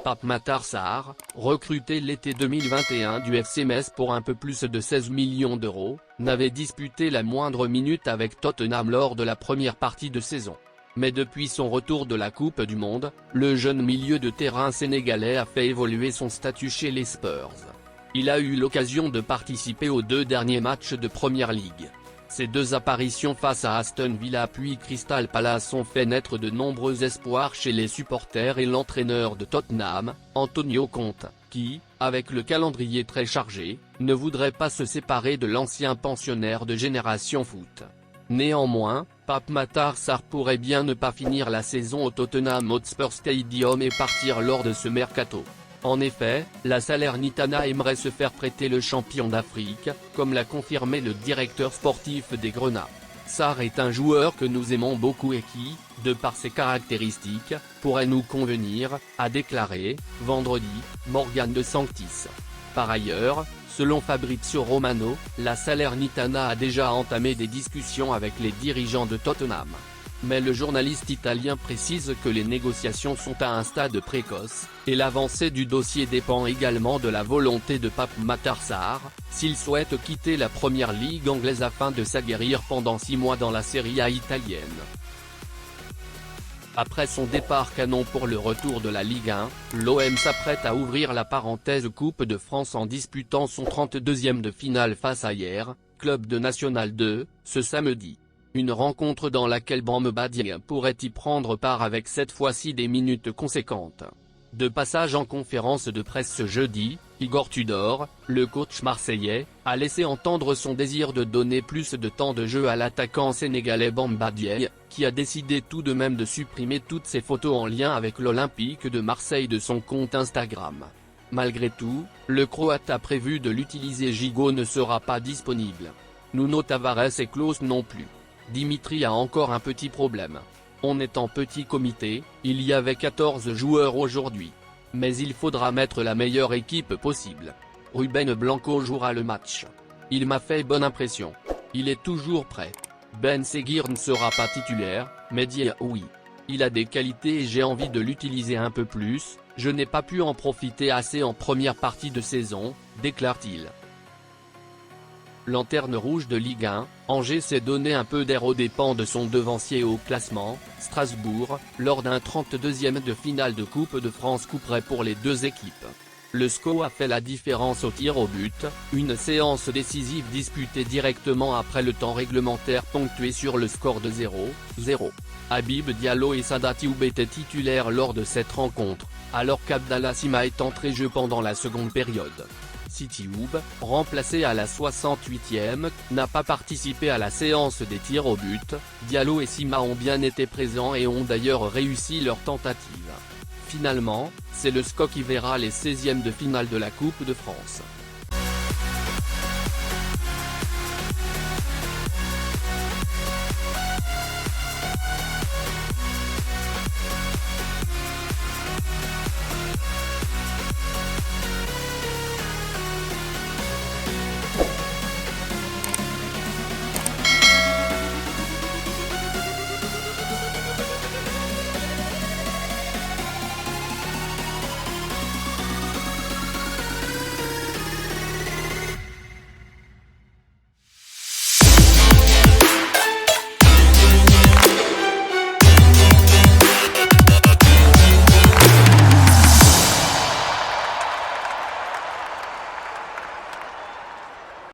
Pape Matar Sarr, recruté l'été 2021 du FC Metz pour un peu plus de 16 millions d'euros, n'avait disputé la moindre minute avec Tottenham lors de la première partie de saison. Mais depuis son retour de la Coupe du Monde, le jeune milieu de terrain sénégalais a fait évoluer son statut chez les Spurs. Il a eu l'occasion de participer aux 2 derniers matchs de Première Ligue. Ces 2 apparitions face à Aston Villa puis Crystal Palace ont fait naître de nombreux espoirs chez les supporters et l'entraîneur de Tottenham, Antonio Conte, qui, avec le calendrier très chargé, ne voudrait pas se séparer de l'ancien pensionnaire de Génération Foot. Néanmoins, Pape Matar Sarr pourrait bien ne pas finir la saison au Tottenham Hotspur Stadium et partir lors de ce mercato. En effet, la Salernitana aimerait se faire prêter le champion d'Afrique, comme l'a confirmé le directeur sportif des Grenats. Sarr est un joueur que nous aimons beaucoup et qui, de par ses caractéristiques, pourrait nous convenir, a déclaré, vendredi, Morgan De Sanctis. Par ailleurs, selon Fabrizio Romano, la Salernitana a déjà entamé des discussions avec les dirigeants de Tottenham. Mais le journaliste italien précise que les négociations sont à un stade précoce, et l'avancée du dossier dépend également de la volonté de Pape Matar Sarr, s'il souhaite quitter la Première Ligue anglaise afin de s'aguerrir pendant 6 mois dans la Serie A italienne. Après son départ canon pour le retour de la Ligue 1, l'OM s'apprête à ouvrir la parenthèse Coupe de France en disputant son 32e de finale face à Hyères, club de National 2, ce samedi. Une rencontre dans laquelle Bamba Dieng pourrait y prendre part avec cette fois-ci des minutes conséquentes. De passage en conférence de presse ce jeudi, Igor Tudor, le coach marseillais, a laissé entendre son désir de donner plus de temps de jeu à l'attaquant sénégalais Bamba Dieng, qui a décidé tout de même de supprimer toutes ses photos en lien avec l'Olympique de Marseille de son compte Instagram. Malgré tout, le Croate a prévu de l'utiliser. Gigot ne sera pas disponible. Nuno Tavares et Klose non plus. Dimitri a encore un petit problème. On est en petit comité, il y avait 14 joueurs aujourd'hui. Mais il faudra mettre la meilleure équipe possible. Ruben Blanco jouera le match. Il m'a fait bonne impression. Il est toujours prêt. Ben Seguir ne sera pas titulaire, mais Dieng oui. Il a des qualités et j'ai envie de l'utiliser un peu plus, je n'ai pas pu en profiter assez en première partie de saison, déclare-t-il. Lanterne rouge de Ligue 1, Angers s'est donné un peu d'air aux dépens de son devancier au classement, Strasbourg, lors d'un 32e de finale de Coupe de France couperait pour les 2 équipes. Le SCO a fait la différence au tir au but, une séance décisive disputée directement après le temps réglementaire ponctué sur le score de 0-0. Habib Diallo et Sada Thioub étaient titulaires lors de cette rencontre, alors qu'Abdallah Sima est entré jeu pendant la seconde période. Thioub, remplacé à la 68e, n'a pas participé à la séance des tirs au but. Diallo et Sima ont bien été présents et ont d'ailleurs réussi leur tentative. Finalement, c'est le SCO qui verra les 16e de finale de la Coupe de France.